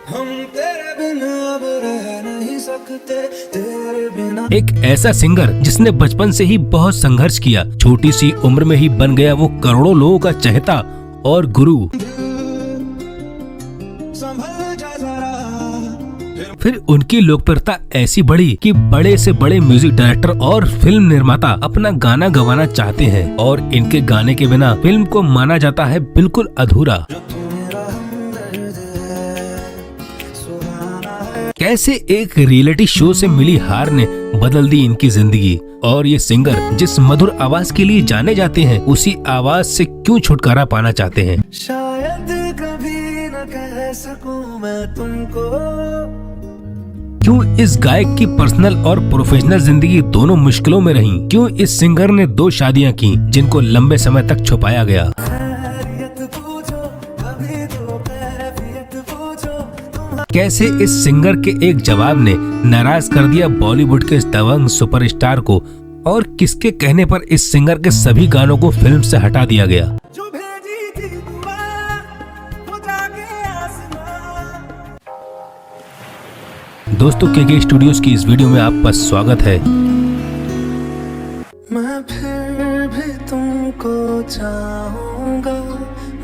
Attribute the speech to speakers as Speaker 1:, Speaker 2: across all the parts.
Speaker 1: हम तेरे बिना अब रह नहीं सकते, तेरे बिना।
Speaker 2: एक ऐसा सिंगर जिसने बचपन से ही बहुत संघर्ष किया, छोटी सी उम्र में ही बन गया वो करोड़ों लोगों का चहेता और गुरु। फिर उनकी लोकप्रियता ऐसी बढ़ी कि बड़े से बड़े म्यूजिक डायरेक्टर और फिल्म निर्माता अपना गाना गवाना चाहते हैं और इनके गाने के बिना फिल्म को माना जाता है बिल्कुल अधूरा। कैसे एक रियलिटी शो से मिली हार ने बदल दी इनकी जिंदगी, और ये सिंगर जिस मधुर आवाज के लिए जाने जाते हैं उसी आवाज से क्यों छुटकारा पाना चाहते हैं।
Speaker 1: शायद कभी न कह सकूं मैं तुमको।
Speaker 2: क्यों इस गायक की पर्सनल और प्रोफेशनल जिंदगी दोनों मुश्किलों में रही। क्यों इस सिंगर ने 2 शादियां की जिनको लंबे समय तक छुपाया गया। कैसे इस सिंगर के एक जवाब ने नाराज कर दिया बॉलीवुड के इस दबंग सुपरस्टार को, और किसके कहने पर इस सिंगर के सभी गानों को फिल्म से हटा दिया गया। दोस्तों के स्टूडियोज की इस वीडियो में आपका स्वागत है।
Speaker 1: मैं फिर भी तुमको चाहूंगा,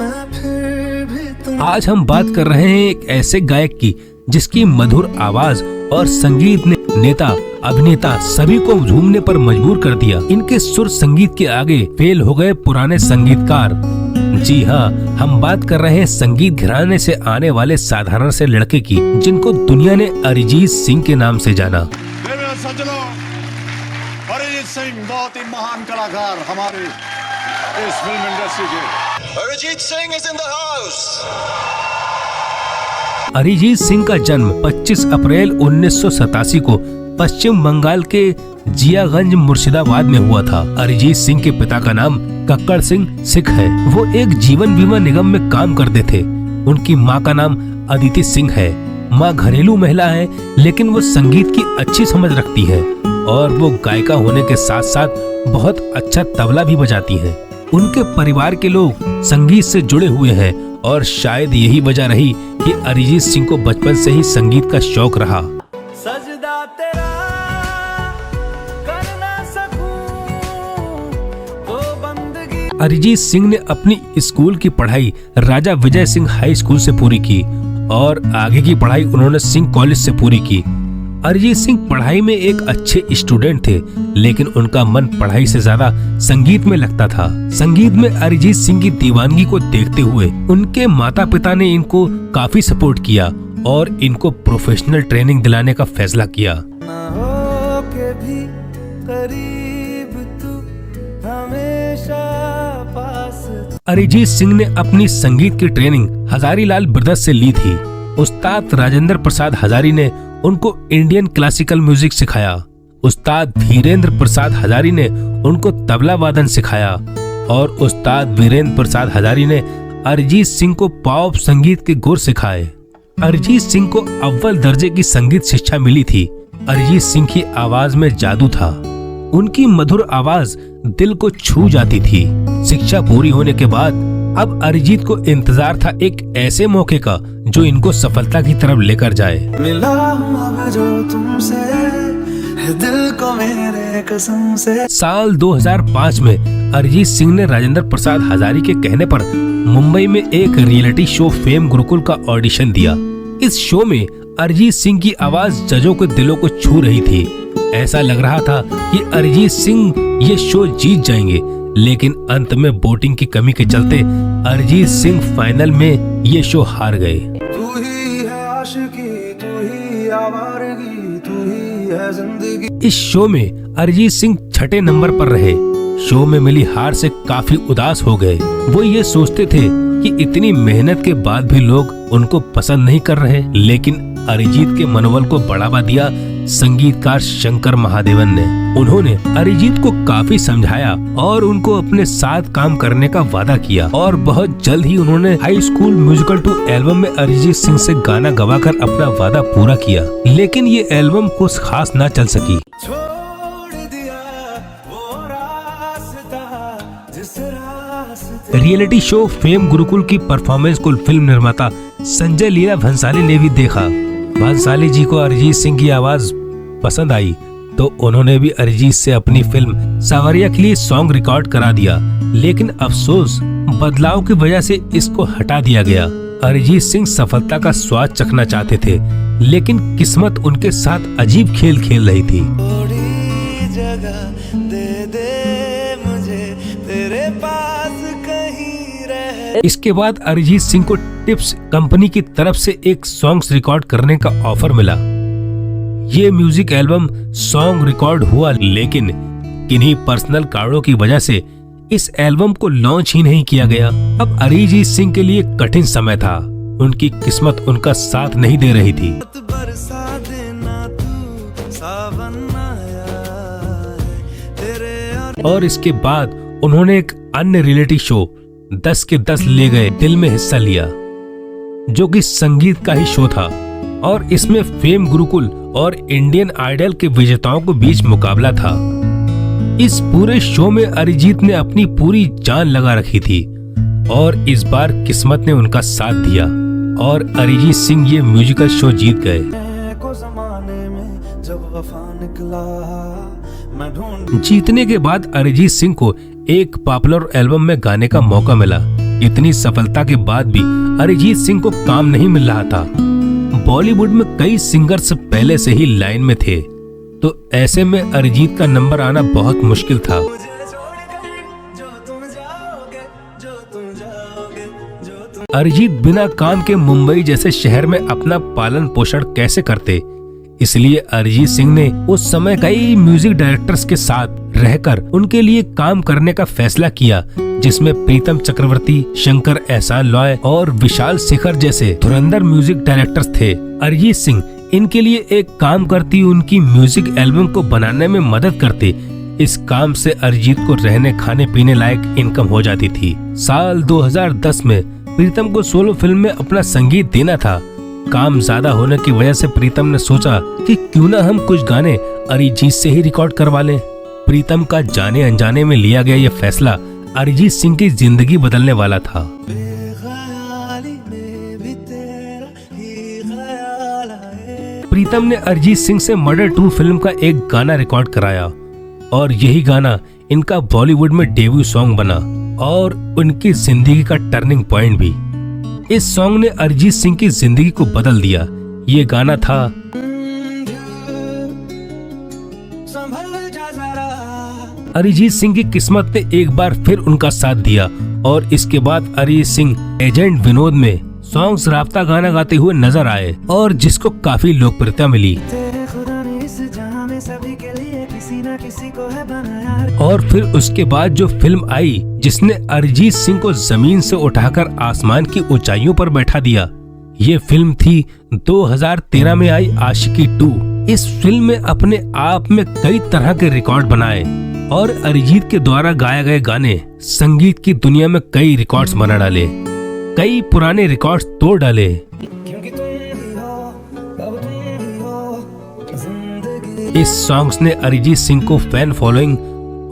Speaker 1: मैं फिर भी
Speaker 2: आज हम बात कर रहे हैं एक ऐसे गायक की जिसकी मधुर आवाज और संगीत ने नेता अभिनेता सभी को झूमने पर मजबूर कर दिया। इनके सुर संगीत के आगे फेल हो गए पुराने संगीतकार। जी हाँ, हम बात कर रहे हैं संगीत घराने से आने वाले साधारण से लड़के की, जिनको दुनिया ने अरिजीत सिंह के नाम से जाना।
Speaker 3: सज्जनों, अरिजीत सिंह बहुत ही महान कलाकार हमारे इस फिल्म इंडस्ट्री के। Arijit Singh is in the house.
Speaker 2: Arijit Singh का जन्म 25 अप्रैल 1987 को पश्चिम बंगाल के जियागंज मुर्शिदाबाद में हुआ था। अरिजीत सिंह के पिता का नाम कक्कड़ सिंह सिख है। वो एक जीवन बीमा निगम में काम करते थे। उनकी माँ का नाम अदिति सिंह है। माँ घरेलू महिला है, लेकिन वो संगीत की अच्छी समझ रखती है और वो गायिका होने के साथ साथ बहुत अच्छा तबला भी बजाती हैं। उनके परिवार के लोग संगीत से जुड़े हुए हैं और शायद यही वजह रही कि अरिजीत सिंह को बचपन से ही संगीत का शौक रहा।
Speaker 1: सजदा तेरा कर ना सकूं तो बंदगी।
Speaker 2: अरिजीत सिंह ने अपनी स्कूल की पढ़ाई राजा विजय सिंह हाई स्कूल से पूरी की और आगे की पढ़ाई उन्होंने सिंह कॉलेज से पूरी की। अरिजीत सिंह पढ़ाई में एक अच्छे स्टूडेंट थे, लेकिन उनका मन पढ़ाई से ज्यादा संगीत में लगता था। संगीत में अरिजीत सिंह की दीवानगी को देखते हुए उनके माता पिता ने इनको काफी सपोर्ट किया और इनको प्रोफेशनल ट्रेनिंग दिलाने का फैसला किया।
Speaker 1: ना हो के भी करीब तू हमेशा पास।
Speaker 2: अरिजीत सिंह ने अपनी संगीत की ट्रेनिंग हजारीलाल ब्रदर्स से ली थी। उस्ताद राजेंद्र प्रसाद हजारी ने उनको इंडियन क्लासिकल म्यूजिक सिखाया। उस्ताद धीरेन्द्र प्रसाद हजारी ने उनको तबला वादन सिखाया और उस्ताद वीरेंद्र प्रसाद हजारी ने अरिजीत सिंह को पॉप संगीत के गुर सिखाए। अरिजीत सिंह को अव्वल दर्जे की संगीत शिक्षा मिली थी। अरिजीत सिंह की आवाज में जादू था। उनकी मधुर आवाज दिल को छू जाती थी। शिक्षा पूरी होने के बाद अब अरिजीत को इंतजार था एक ऐसे मौके का जो इनको सफलता की तरफ लेकर जाए।
Speaker 1: मिला हूं अब जो तुमसे, है दिल को मेरे कसम से।
Speaker 2: साल 2005 में अरिजीत सिंह ने राजेंद्र प्रसाद हजारी के कहने पर मुंबई में एक रियलिटी शो फेम गुरुकुल का ऑडिशन दिया। इस शो में अरिजीत सिंह की आवाज जजों के दिलों को छू रही थी। ऐसा लग रहा था कि अरिजीत सिंह ये शो जीत जाएंगे, लेकिन अंत में वोटिंग की कमी के चलते अरिजीत सिंह फाइनल में ये शो हार गए।
Speaker 1: तू ही है आशिकी, तू ही आवारगी, तू ही है जिंदगी।
Speaker 2: इस शो में अरिजीत सिंह 6ठे नंबर पर रहे। शो में मिली हार से काफी उदास हो गए। वो ये सोचते थे कि इतनी मेहनत के बाद भी लोग उनको पसंद नहीं कर रहे, लेकिन अरिजीत के मनोबल को बढ़ावा दिया संगीतकार शंकर महादेवन ने। उन्होंने अरिजीत को काफी समझाया और उनको अपने साथ काम करने का वादा किया और बहुत जल्द ही उन्होंने हाई स्कूल म्यूजिकल 2 एल्बम में अरिजीत सिंह से गाना गवाकर अपना वादा पूरा किया, लेकिन ये एल्बम कुछ खास न चल सकी।
Speaker 1: छोड़ दिया वो रास्ता जिस रास्ते।
Speaker 2: रियलिटी शो फेम गुरुकुल की परफॉर्मेंस को फिल्म निर्माता संजय लीला भंसाली ने भी देखा। भंसाली जी को अरिजीत सिंह की आवाज पसंद आई तो उन्होंने भी अरिजीत से अपनी फिल्म सावरिया के लिए सॉन्ग रिकॉर्ड करा दिया, लेकिन अफसोस बदलाव की वजह से इसको हटा दिया गया। अरिजीत सिंह सफलता का स्वाद चखना चाहते थे, लेकिन किस्मत उनके साथ अजीब खेल खेल रही थी।
Speaker 1: थोड़ी जगह दे दे मुझे तेरे पास कहीं रह।
Speaker 2: इसके बाद अरिजीत सिंह को टिप्स कंपनी की तरफ से एक सॉन्ग्स रिकॉर्ड करने का ऑफर मिला। ये म्यूजिक एल्बम सॉन्ग रिकॉर्ड हुआ, लेकिन किन्हीं पर्सनल कारणों की वजह से इस एल्बम को लॉन्च ही नहीं किया गया। अब अरिजीत सिंह के लिए कठिन समय था, उनकी किस्मत उनका साथ नहीं दे रही थी।
Speaker 1: बरसा देना तू सावन आया है तेरे
Speaker 2: और इसके बाद उन्होंने एक अन्य रियलिटी शो 10 के 10 ले गए दिल में हिस्सा लिया, जो कि संगीत का ही शो था, और इसमें फेम गुरुकुल और इंडियन आइडल के विजेताओं के बीच मुकाबला था। इस पूरे शो में अरिजीत ने अपनी पूरी जान लगा रखी थी और इस बार किस्मत ने उनका साथ दिया और अरिजीत सिंह ये म्यूजिकल शो जीत गए।
Speaker 1: को ज़माने में जब वफा निकला मैं ढूंढ।
Speaker 2: जीतने के बाद अरिजीत सिंह को एक पॉपुलर एल्बम में गाने का मौका मिला। इतनी सफलता के बाद भी अरिजीत सिंह को काम नहीं मिल रहा था। बॉलीवुड में कई सिंगर्स पहले से ही लाइन में थे, तो ऐसे में अरिजीत का नंबर आना बहुत मुश्किल था। अरिजीत बिना काम के मुंबई जैसे शहर में अपना पालन पोषण कैसे करते, इसलिए अरिजीत सिंह ने उस समय कई म्यूजिक डायरेक्टर्स के साथ रहकर उनके लिए काम करने का फैसला किया, जिसमें प्रीतम चक्रवर्ती, शंकर एहसान लॉय और विशाल शेखर जैसे धुरंधर म्यूजिक डायरेक्टर्स थे। अरिजीत सिंह इनके लिए एक काम करती, उनकी म्यूजिक एल्बम को बनाने में मदद करते। इस काम से अरिजीत को रहने खाने पीने लायक इनकम हो जाती थी। साल 2010 में प्रीतम को सोलो फिल्म में अपना संगीत देना था। काम ज्यादा होने की वजह से प्रीतम ने सोचा कि क्यों ना हम कुछ गाने अरिजीत से ही रिकॉर्ड करवा लें। प्रीतम का जाने अनजाने में लिया गया ये फैसला अरिजीत सिंह की जिंदगी बदलने वाला था। प्रीतम ने अरिजीत सिंह से मर्डर 2 फिल्म का एक गाना रिकॉर्ड कराया और यही गाना इनका बॉलीवुड में डेब्यू सॉन्ग बना और उनकी जिंदगी का टर्निंग पॉइंट भी। इस सॉन्ग ने अरिजीत सिंह की जिंदगी को बदल दिया। ये गाना था अरिजीत सिंह की किस्मत ने एक बार फिर उनका साथ दिया और इसके बाद अरिजीत सिंह एजेंट विनोद में सॉन्ग्स राब्ता गाना गाते हुए नजर आए और जिसको काफी लोकप्रियता मिली। और फिर उसके बाद जो फिल्म आई जिसने अरिजीत सिंह को जमीन से उठाकर आसमान की ऊंचाइयों पर बैठा दिया, ये फिल्म थी 2013 में आई आशिकी 2। इस फिल्म में अपने आप में कई तरह के रिकॉर्ड बनाए और अरिजीत के द्वारा गाए गए गाने संगीत की दुनिया में कई रिकॉर्ड्स बना डाले, कई पुराने रिकॉर्ड्स तोड़ डाले। इस सॉन्ग्स ने अरिजीत सिंह को फैन फॉलोइंग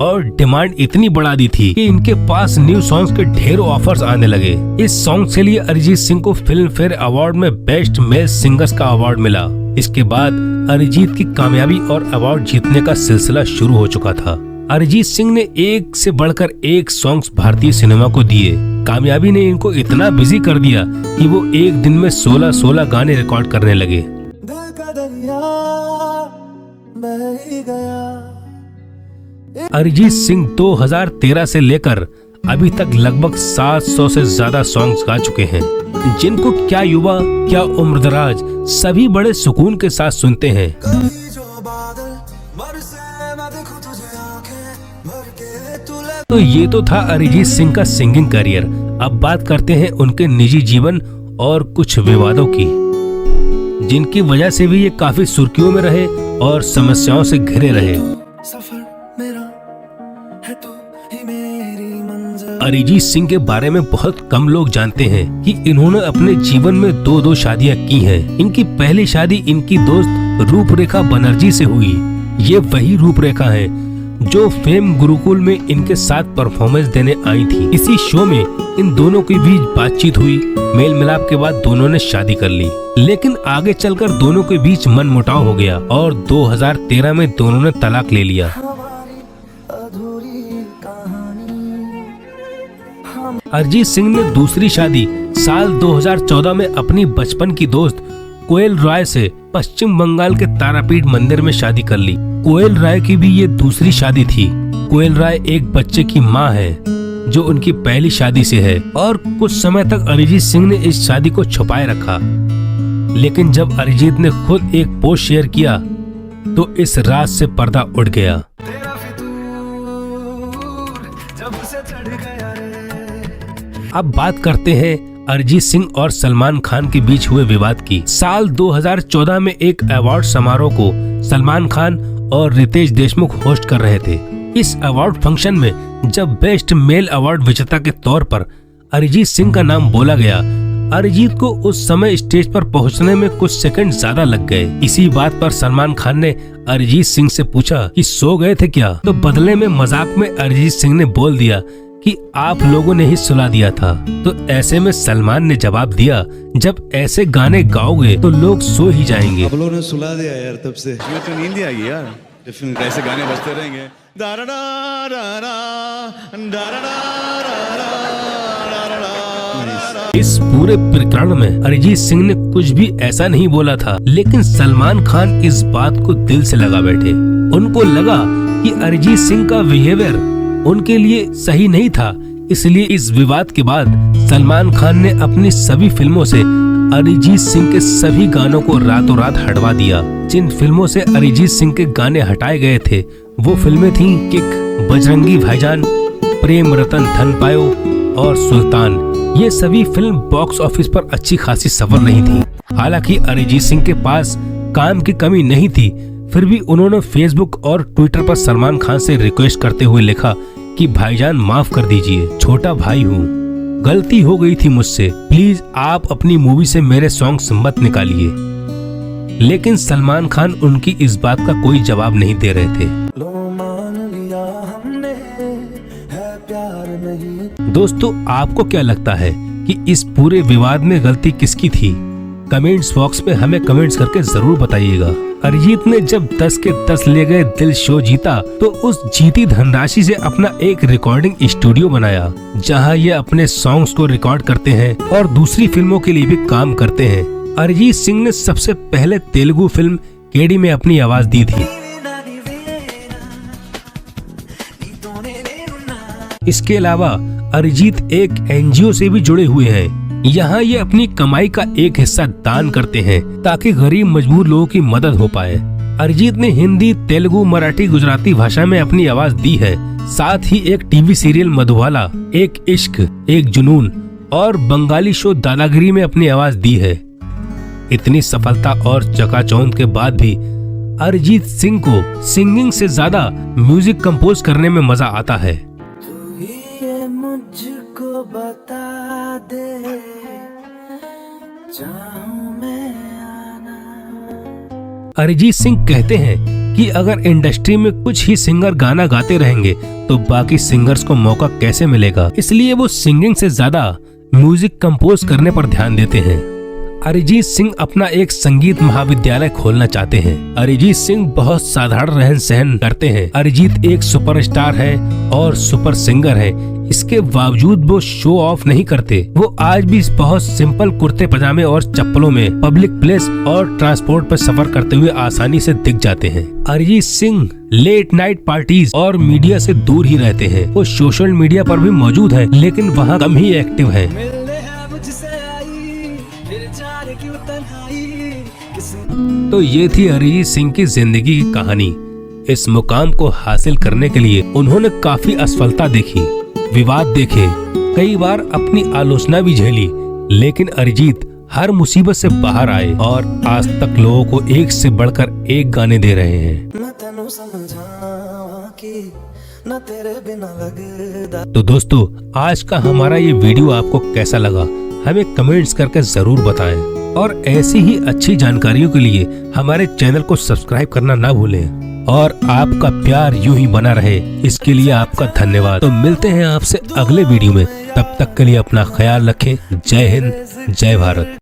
Speaker 2: और डिमांड इतनी बढ़ा दी थी कि इनके पास न्यू सॉन्ग्स के ढेरों ऑफर्स आने लगे। इस सॉन्ग के लिए अरिजीत सिंह को फिल्म फेयर अवार्ड में बेस्ट मेल सिंगर्स का अवार्ड मिला। इसके बाद अरिजीत की कामयाबी और अवार्ड जीतने का सिलसिला शुरू हो चुका था। अरिजीत सिंह ने एक से बढ़कर एक सॉन्ग्स भारतीय सिनेमा को दिए। कामयाबी ने इनको इतना बिजी कर दिया कि वो एक दिन में 16 गाने रिकॉर्ड करने लगे। अरिजीत सिंह 2013 से लेकर अभी तक लगभग 700 से ज्यादा सॉन्ग्स गा चुके हैं, जिनको क्या युवा क्या उम्रदराज सभी बड़े सुकून के साथ सुनते हैं। तो ये तो था अरिजीत सिंह का सिंगिंग करियर। अब बात करते हैं उनके निजी जीवन और कुछ विवादों की, जिनकी वजह से भी ये काफी सुर्खियों में रहे और समस्याओं से घिरे रहे। अरिजीत सिंह के बारे में बहुत कम लोग जानते हैं कि इन्होंने अपने जीवन में 2 शादियां की हैं। इनकी पहली शादी इनकी दोस्त रूपरेखा बनर्जी से हुई। ये वही रूपरेखा है जो फेम गुरुकुल में इनके साथ परफॉर्मेंस देने आई थी। इसी शो में इन दोनों के बीच बातचीत हुई। मेल मिलाप के बाद दोनों ने शादी कर ली, लेकिन आगे चलकर दोनों के बीच मनमुटाव हो गया और 2013 में दोनों ने तलाक ले लिया। अरिजीत सिंह ने दूसरी शादी साल 2014 में अपनी बचपन की दोस्त कोयल राय से पश्चिम बंगाल के तारापीठ मंदिर में शादी कर ली। कोयल राय की भी ये दूसरी शादी थी। कोयल राय एक बच्चे की मां है जो उनकी पहली शादी से है और कुछ समय तक अरिजीत सिंह ने इस शादी को छुपाए रखा, लेकिन जब अरिजीत ने खुद एक पोस्ट शेयर किया तो इस राज से पर्दा उठ गया। अब बात करते हैं अरिजीत सिंह और सलमान खान के बीच हुए विवाद की। साल 2014 में एक अवार्ड समारोह को सलमान खान और रितेश देशमुख होस्ट कर रहे थे। इस अवार्ड फंक्शन में जब बेस्ट मेल अवार्ड विजेता के तौर पर अरिजीत सिंह का नाम बोला गया, अरिजीत को उस समय स्टेज पर पहुंचने में कुछ सेकंड ज्यादा लग गए। इसी बात पर सलमान खान ने अरिजीत सिंह से पूछा कि सो गए थे क्या, तो बदले में मजाक में अरिजीत सिंह ने बोल दिया कि आप लोगों ने ही सुला दिया था। तो ऐसे में सलमान ने जवाब दिया, जब ऐसे गाने गाओगे तो लोग सो ही जाएंगे।
Speaker 4: आप लोगों ने सुला दिया यार, तब से
Speaker 3: मुझे तो नींद आ गई यार। डेफिनेटली ऐसे गाने बजते रहेंगे।
Speaker 2: इस पूरे प्रकरण में अरिजीत सिंह ने कुछ भी ऐसा नहीं बोला था, लेकिन सलमान खान इस बात को दिल से लगा बैठे। उनको लगा कि अरिजीत सिंह का बिहेवियर उनके लिए सही नहीं था, इसलिए इस विवाद के बाद सलमान खान ने अपनी सभी फिल्मों से अरिजीत सिंह के सभी गानों को रातों रात हटवा दिया। जिन फिल्मों से अरिजीत सिंह के गाने हटाए गए थे वो फिल्में थीं किक, बजरंगी भाईजान, प्रेम रतन धन पायो और सुल्तान। ये सभी फिल्म बॉक्स ऑफिस पर अच्छी खासी सफल नहीं थी। हालांकि अरिजीत सिंह के पास काम की कमी नहीं थी, फिर भी उन्होंने फेसबुक और ट्विटर पर सलमान खान से रिक्वेस्ट करते हुए लिखा कि भाईजान माफ कर दीजिए, छोटा भाई हूँ, गलती हो गई थी मुझसे, प्लीज आप अपनी मूवी से मेरे सॉन्ग्स मत निकालिए। लेकिन सलमान खान उनकी इस बात का कोई जवाब नहीं दे रहे थे।
Speaker 1: लो मान लिया हमने, है प्यार नहीं।
Speaker 2: दोस्तों, आपको क्या लगता है कि इस पूरे विवाद में गलती किसकी थी? कमेंट्स बॉक्स में हमें कमेंट्स करके जरूर बताइएगा। अरिजीत ने जब 10 के 10 ले गए दिल शो जीता तो उस जीती धनराशि से अपना एक रिकॉर्डिंग स्टूडियो बनाया, जहां ये अपने सॉन्ग्स को रिकॉर्ड करते हैं और दूसरी फिल्मों के लिए भी काम करते हैं। अरिजीत सिंह ने सबसे पहले तेलुगु फिल्म केडी में अपनी आवाज दी थी। इसके अलावा अरिजीत एक एनजीओ से भी जुड़े हुए हैं। यहाँ ये अपनी कमाई का एक हिस्सा दान करते हैं ताकि गरीब मजबूर लोगों की मदद हो पाए। अरिजीत ने हिंदी, तेलुगु, मराठी, गुजराती भाषा में अपनी आवाज दी है। साथ ही एक टीवी सीरियल मधुबाला, एक इश्क, एक जुनून और बंगाली शो दादागिरी में अपनी आवाज दी है। इतनी सफलता और चकाचौंध के बाद भी अरिजीत सिंह को सिंगिंग से ज्यादा म्यूजिक कंपोज करने में मजा आता है।
Speaker 1: मुझको बता दे, चाहूं मैं आना।
Speaker 2: अरिजीत सिंह कहते हैं कि अगर इंडस्ट्री में कुछ ही सिंगर गाना गाते रहेंगे तो बाकी सिंगर्स को मौका कैसे मिलेगा, इसलिए वो सिंगिंग से ज्यादा म्यूजिक कंपोज करने पर ध्यान देते हैं। अरिजीत सिंह अपना एक संगीत महाविद्यालय खोलना चाहते हैं। अरिजीत सिंह बहुत साधारण रहन सहन करते हैं। अरिजीत एक सुपरस्टार है और सुपर सिंगर है, इसके बावजूद वो शो ऑफ नहीं करते। वो आज भी बहुत सिंपल कुर्ते पजामे और चप्पलों में पब्लिक प्लेस और ट्रांसपोर्ट पर सफर करते हुए आसानी से दिख जाते हैं। Arijit Singh late night parties और मीडिया से दूर ही रहते हैं। वो सोशल मीडिया पर भी मौजूद है, लेकिन वहाँ कम ही एक्टिव है। तो ये थी अरिजीत सिंह की जिंदगी की कहानी। इस मुकाम को हासिल करने के लिए उन्होंने काफी असफलता देखी, विवाद देखे, कई बार अपनी आलोचना भी झेली, लेकिन अरिजीत हर मुसीबत से बाहर आए और आज तक लोगों को एक से बढ़कर एक गाने दे रहे हैं। तो दोस्तों, आज का हमारा ये वीडियो आपको कैसा लगा हमें कमेंट्स करके जरूर बताएं। और ऐसी ही अच्छी जानकारियों के लिए हमारे चैनल को सब्सक्राइब करना ना भूलें। और आपका प्यार यूं ही बना रहे, इसके लिए आपका धन्यवाद। तो मिलते हैं आपसे अगले वीडियो में, तब तक के लिए अपना ख्याल रखें। जय हिंद, जय भारत।